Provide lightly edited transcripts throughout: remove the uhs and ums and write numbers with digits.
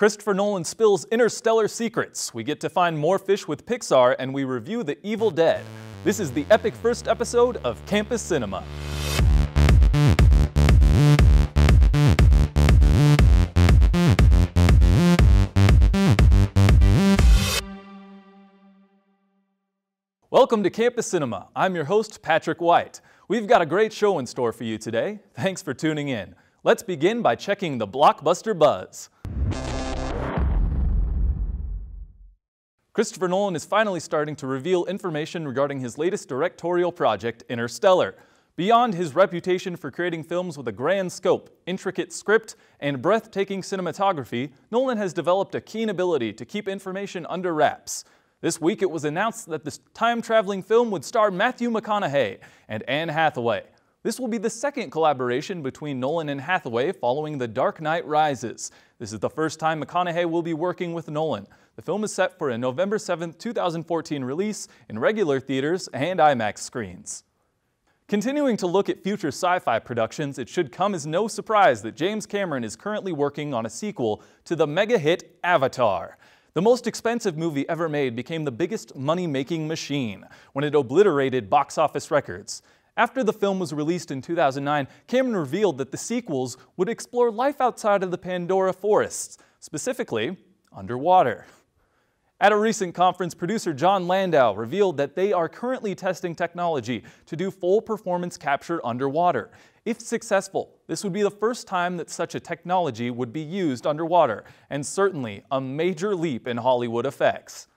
Christopher Nolan spills Interstellar secrets. We get to find more fish with Pixar, and we review The Evil Dead. This is the epic first episode of Campus Cinema. Welcome to Campus Cinema. I'm your host, Patrick White. We've got a great show in store for you today. Thanks for tuning in. Let's begin by checking the blockbuster buzz. Christopher Nolan is finally starting to reveal information regarding his latest directorial project, Interstellar. Beyond his reputation for creating films with a grand scope, intricate script, and breathtaking cinematography, Nolan has developed a keen ability to keep information under wraps. This week it was announced that this time-traveling film would star Matthew McConaughey and Anne Hathaway. This will be the second collaboration between Nolan and Hathaway following The Dark Knight Rises. This is the first time McConaughey will be working with Nolan. The film is set for a November 7, 2014 release in regular theaters and IMAX screens. Continuing to look at future sci-fi productions, it should come as no surprise that James Cameron is currently working on a sequel to the mega-hit Avatar. The most expensive movie ever made became the biggest money-making machine when it obliterated box office records. After the film was released in 2009, Cameron revealed that the sequels would explore life outside of the Pandora forests, specifically underwater. At a recent conference, producer John Landau revealed that they are currently testing technology to do full performance capture underwater. If successful, this would be the first time that such a technology would be used underwater, and certainly a major leap in Hollywood effects.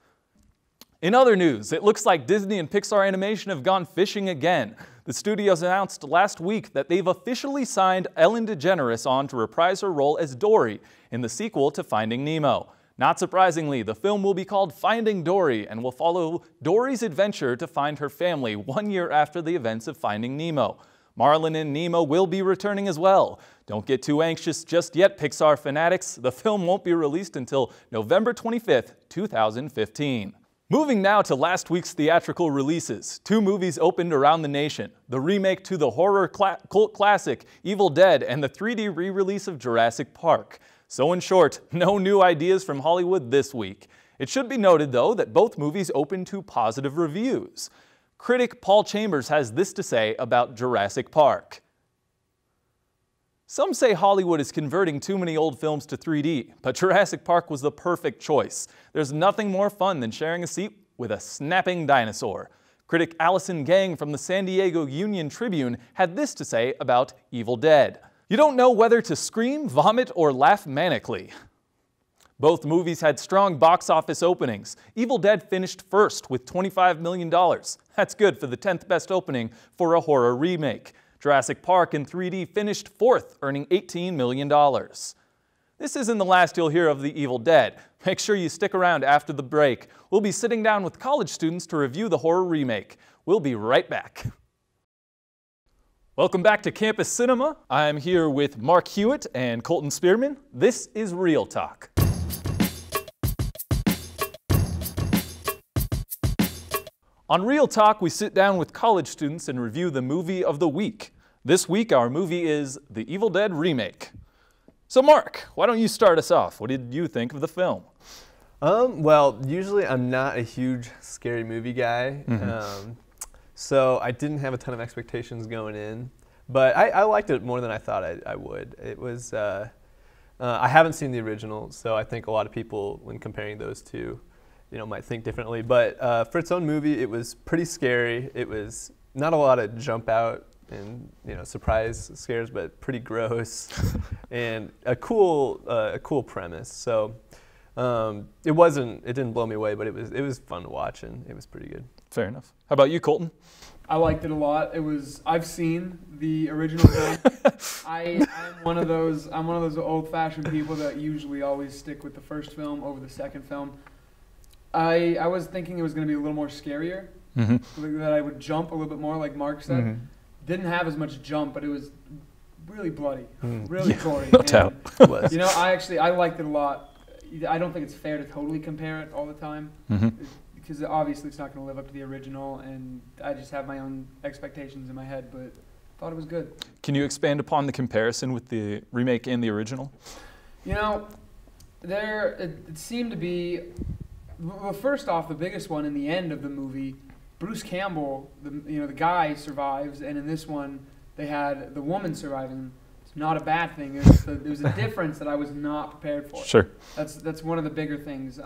In other news, it looks like Disney and Pixar Animation have gone fishing again. The studios announced last week that they've officially signed Ellen DeGeneres on to reprise her role as Dory in the sequel to Finding Nemo. Not surprisingly, the film will be called Finding Dory and will follow Dory's adventure to find her family 1 year after the events of Finding Nemo. Marlin and Nemo will be returning as well. Don't get too anxious just yet, Pixar fanatics. The film won't be released until November 25th, 2015. Moving now to last week's theatrical releases. Two movies opened around the nation: the remake to the horror cult classic Evil Dead and the 3D re-release of Jurassic Park. So in short, no new ideas from Hollywood this week. It should be noted, though, that both movies opened to positive reviews. Critic Paul Chambers has this to say about Jurassic Park. Some say Hollywood is converting too many old films to 3D, but Jurassic Park was the perfect choice. There's nothing more fun than sharing a seat with a snapping dinosaur. Critic Allison Gang from the San Diego Union-Tribune had this to say about Evil Dead. You don't know whether to scream, vomit, or laugh manically. Both movies had strong box office openings. Evil Dead finished first with $25 million. That's good for the 10th best opening for a horror remake. Jurassic Park in 3D finished fourth, earning $18 million. This isn't the last you'll hear of The Evil Dead. Make sure you stick around after the break. We'll be sitting down with college students to review the horror remake. We'll be right back. Welcome back to Campus Cinema. I'm here with Mark Hewitt and Colton Spearman. This is Real Talk. On Real Talk, we sit down with college students and review the movie of the week. This week, our movie is The Evil Dead Remake. So Mark, why don't you start us off? What did you think of the film? Well, usually I'm not a huge scary movie guy, so I didn't have a ton of expectations going in. But I liked it more than I thought I would. It was, I haven't seen the original, so I think a lot of people, when comparing those two, might think differently. But for its own movie, it was pretty scary. It was not a lot of jump out and surprise scares, but pretty gross and a cool premise. So it didn't blow me away, but it was fun to watch and it was pretty good. Fair enough. How about you, Colton? I liked it a lot. I've seen the original film. I'm one of those old-fashioned people that usually always stick with the first film over the second film. I was thinking it was going to be a little more scarier, that I would jump a little bit more, like Mark said. Didn't have as much jump, but it was really bloody, really gory. No doubt. I liked it a lot. I don't think it's fair to totally compare it all the time, because obviously it's not going to live up to the original, and I just have my own expectations in my head, but thought it was good. Can you expand upon the comparison with the remake and the original? It seemed to be, well, first off, the biggest one in the end of the movie, Bruce Campbell, the guy survives, and in this one, they had the woman surviving. It's not a bad thing. There was a difference that I was not prepared for. Sure. That's one of the bigger things.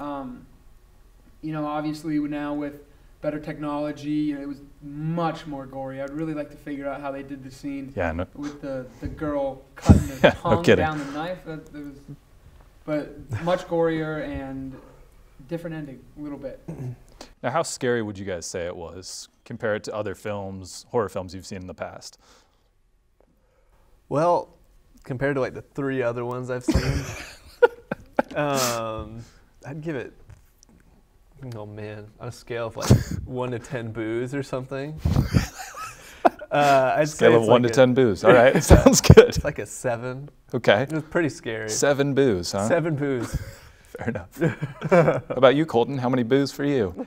Obviously now with better technology, it was much more gory. I'd really like to figure out how they did the scene with the girl cutting the tongue down the knife. But much gorier and different ending, a little bit. Now, how scary would you guys say it was compared to other films, horror films you've seen in the past? Well, compared to like the 3 other ones I've seen, I'd give it, oh man, on a scale of like 1 to 10 boos or something. I'd scale of 1 to 10 boos. All right, sounds good. It's like a 7. Okay. It was pretty scary. 7 boos, huh? 7 boos. Fair enough. How about you, Colton? How many boos for you?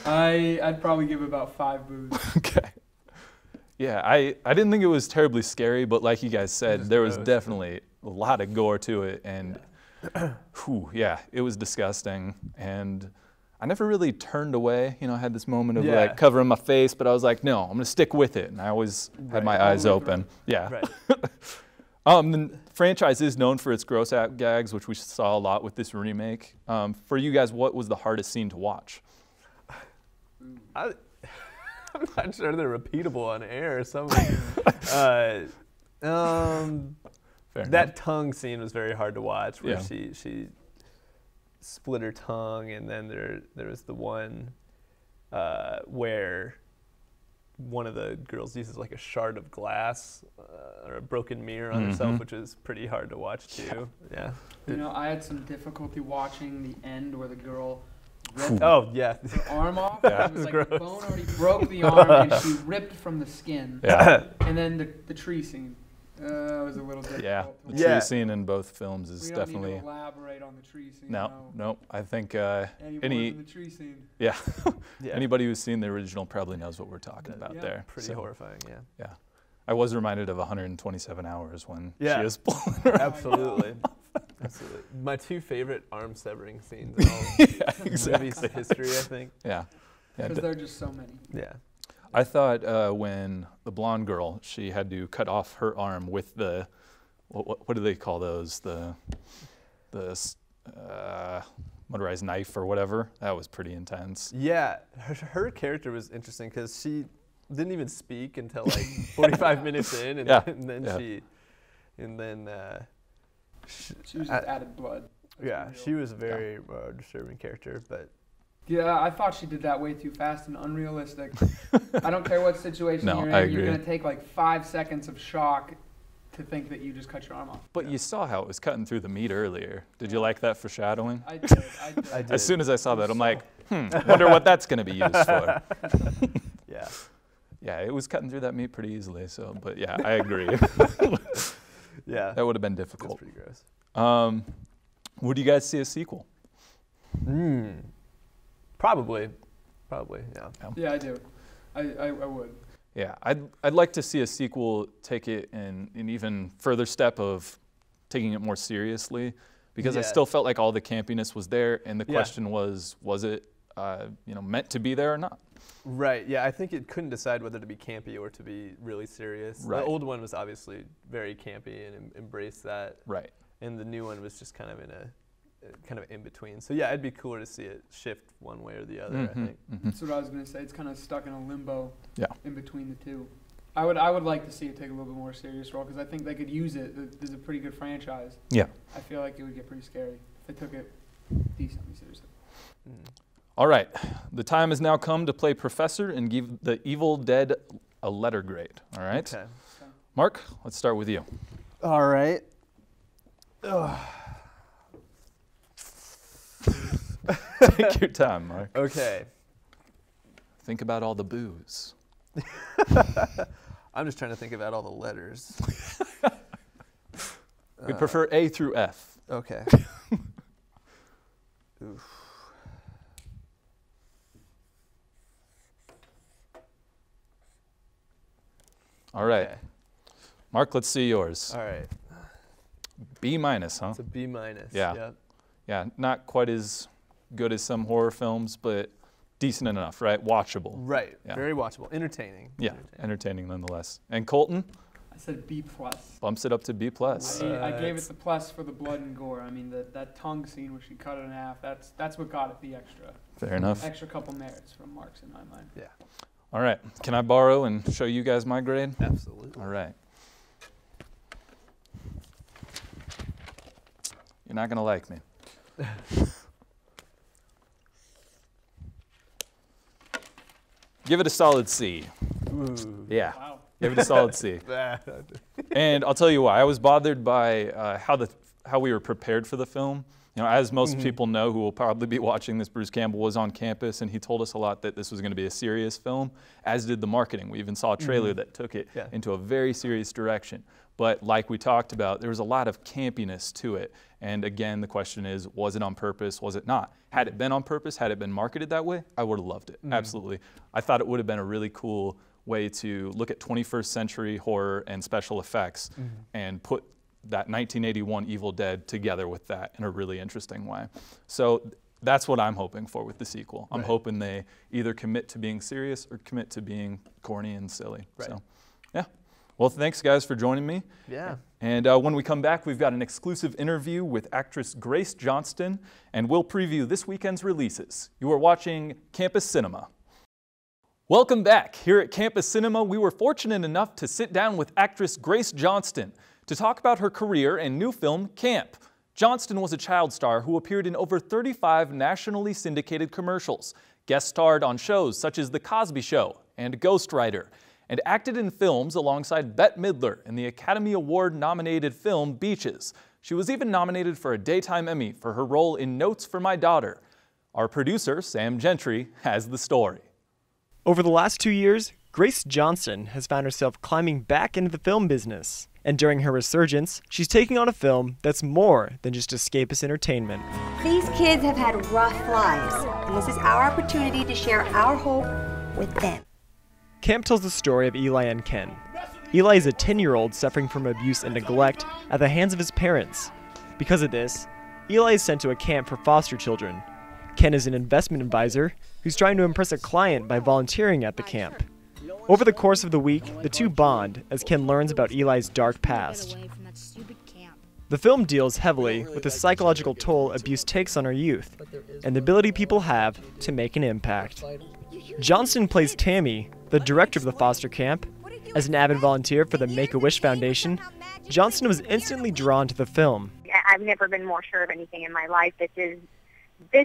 I'd probably give about 5 boos. Okay. Yeah, I didn't think it was terribly scary, but like you guys said, there was definitely a lot of gore to it, and it was disgusting. And I never really turned away. I had this moment of like covering my face, but I was like, no, I'm gonna stick with it, and I always had my eyes open. Yeah. Right. The franchise is known for its gross out gags, which we saw a lot with this remake. For you guys, what was the hardest scene to watch? I'm not sure they're repeatable on air or something. That tongue scene was very hard to watch, where she split her tongue, and then there was the one where one of the girls uses like a shard of glass or a broken mirror on herself, which is pretty hard to watch too. Yeah. I had some difficulty watching the end where the girl ripped her arm off. It was like the bone already broke the arm, and she ripped from the skin. Yeah. And then the tree scene. Was a little difficult. Yeah, the tree scene in both films is definitely. We don't need to elaborate on the tree scene. No. I think the tree scene. Yeah. Anybody who's seen the original probably knows what we're talking about there. Pretty horrifying. Yeah. Yeah. I was reminded of 127 Hours when she is pulling her. Absolutely. Absolutely. My 2 favorite arm severing scenes in all movies in history, I think. Yeah. Because there are just so many. Yeah. I thought when the blonde girl, she had to cut off her arm with the, what do they call those? The motorized knife or whatever. That was pretty intense. Yeah, her character was interesting because she didn't even speak until like 45 minutes in, and then she was just added blood. She was a very disturbing character, but. Yeah, I thought she did that way too fast and unrealistic. I don't care what situation you're in, you're going to take like 5 seconds of shock to think that you just cut your arm off. But you saw how it was cutting through the meat earlier. Did you like that foreshadowing? I did. As soon as I saw that, I'm like, wonder what that's going to be used for. Yeah, it was cutting through that meat pretty easily, but yeah, I agree. Yeah. That would have been difficult. That's pretty gross. Would you guys see a sequel? Probably, yeah. Yeah, I do. I would. Yeah, I'd like to see a sequel take it in an even further step of taking it more seriously, because I still felt like all the campiness was there, and the question was it meant to be there or not? Right. Yeah, I think it couldn't decide whether to be campy or to be really serious. Right. The old one was obviously very campy and embraced that. Right. And the new one was just kind of in between. So yeah, it'd be cooler to see it shift one way or the other, I think. That's what I was going to say. It's kind of stuck in a limbo in between the two. I would like to see it take a little bit more serious role, because I think they could use it. There's a pretty good franchise. Yeah. I feel like it would get pretty scary if they took it decently seriously. All right. The time has now come to play Professor and give the Evil Dead a letter grade. All right? Okay. Mark, let's start with you. All right. Take your time, Mark. Okay. Think about all the booze. I'm just trying to think about all the letters. We prefer A through F. Okay. Oof. All right. Okay. Mark, let's see yours. All right. B minus, huh? It's a B minus. Yeah. Yep. Yeah, not quite as good as some horror films, but decent enough, right? Watchable. Right. Yeah. Very watchable. Entertaining. Yeah, entertaining nonetheless. And Colton? I said B+. Bumps it up to B+. I gave it the plus for the blood and gore. I mean, that tongue scene where she cut it in half, that's what got it the extra. Fair enough. Extra couple merits from marks in my mind. Yeah. All right, can I borrow and show you guys my grade? Absolutely. All right. You're not gonna like me. Give it a solid C. Ooh. Yeah, Wow. give it a solid C. And I'll tell you why. I was bothered by how we were prepared for the film. You know, as most people know who will probably be watching this, Bruce Campbell was on campus and he told us a lot that this was going to be a serious film, as did the marketing. We even saw a trailer that took it into a very serious direction. But like we talked about, there was a lot of campiness to it. And again, the question is, was it on purpose? Was it not? Had it been on purpose, had it been marketed that way, I would have loved it. Absolutely. I thought it would have been a really cool way to look at 21st century horror and special effects and put that 1981 Evil Dead together with that in a really interesting way. So that's what I'm hoping for with the sequel. I'm hoping they either commit to being serious or commit to being corny and silly. So, yeah. Well, thanks guys for joining me. Yeah. And when we come back, we've got an exclusive interview with actress Grace Johnston, and we'll preview this weekend's releases. You are watching Campus Cinema. Welcome back. Here at Campus Cinema, we were fortunate enough to sit down with actress Grace Johnston to talk about her career and new film, Camp. Johnston was a child star who appeared in over 35 nationally syndicated commercials, guest starred on shows such as The Cosby Show and Ghost Rider, and acted in films alongside Bette Midler in the Academy Award-nominated film Beaches. She was even nominated for a Daytime Emmy for her role in Notes for My Daughter. Our producer, Sam Gentry, has the story. Over the last 2 years, Grace Johnston has found herself climbing back into the film business. And during her resurgence, she's taking on a film that's more than just escapist entertainment. These kids have had rough lives, and this is our opportunity to share our hope with them. Camp tells the story of Eli and Ken. Eli is a 10-year-old suffering from abuse and neglect at the hands of his parents. Because of this, Eli is sent to a camp for foster children. Ken is an investment advisor who's trying to impress a client by volunteering at the camp. Over the course of the week, the two bond as Ken learns about Eli's dark past. The film deals heavily with the psychological toll abuse takes on our youth and the ability people have to make an impact. Johnston plays Tammy, the director of the foster camp. As an avid volunteer for the Make-A-Wish Foundation, Johnston was instantly drawn to the film. I've never been more sure of anything in my life. This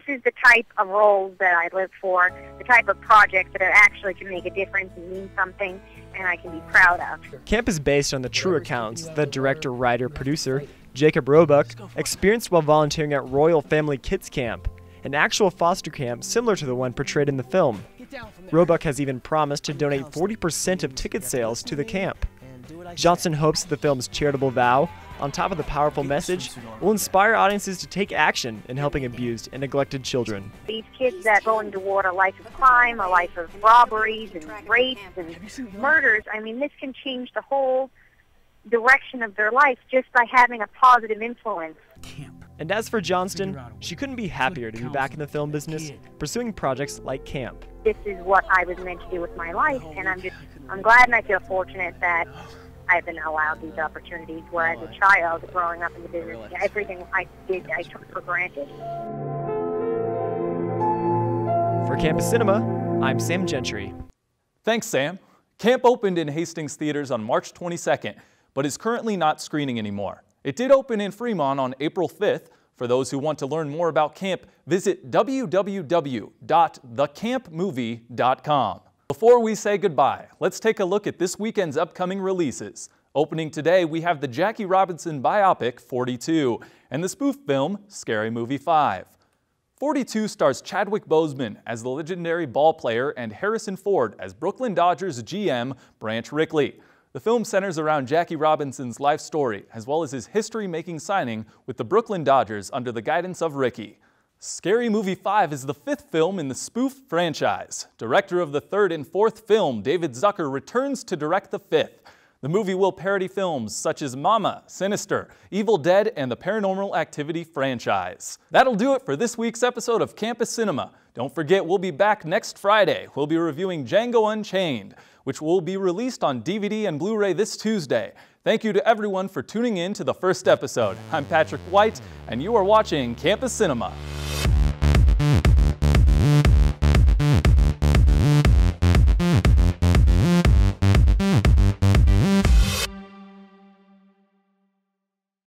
is the type of roles that I live for, the type of projects that actually can make a difference and mean something, and I can be proud of. Camp is based on the true accounts that director, writer, producer Jacob Roebuck experienced while volunteering at Royal Family Kids Camp, an actual foster camp similar to the one portrayed in the film. Roebuck has even promised to donate 40% of ticket sales to the camp. Johnston hopes that the film's charitable vow, on top of the powerful message, will inspire audiences to take action in helping abused and neglected children. These kids that go into toward a life of crime, a life of robberies and rapes and murders, I mean, this can change the whole direction of their life just by having a positive influence. And as for Johnston, she couldn't be happier to be back in the film business, pursuing projects like Camp. This is what I was meant to do with my life, and I'm glad and I feel fortunate that I've been allowed these opportunities, where as a child growing up in the business, everything I did I took for granted. For Campus Cinema, I'm Sam Gentry. Thanks, Sam. Camp opened in Hastings theaters on March 22nd, but is currently not screening anymore. It did open in Fremont on April 5th. For those who want to learn more about Camp, visit www.thecampmovie.com. Before we say goodbye, let's take a look at this weekend's upcoming releases. Opening today, we have the Jackie Robinson biopic 42 and the spoof film Scary Movie 5. 42 stars Chadwick Boseman as the legendary ball player and Harrison Ford as Brooklyn Dodgers GM Branch Rickley. The film centers around Jackie Robinson's life story, as well as his history-making signing with the Brooklyn Dodgers under the guidance of Ricky. Scary Movie 5 is the 5th film in the spoof franchise. Director of the 3rd and 4th film, David Zucker, returns to direct the 5th. The movie will parody films such as Mama, Sinister, Evil Dead, and the Paranormal Activity franchise. That'll do it for this week's episode of Campus Cinema. Don't forget, we'll be back next Friday. We'll be reviewing Django Unchained, which will be released on DVD and Blu-ray this Tuesday. Thank you to everyone for tuning in to the first episode. I'm Patrick White, and you are watching Campus Cinema.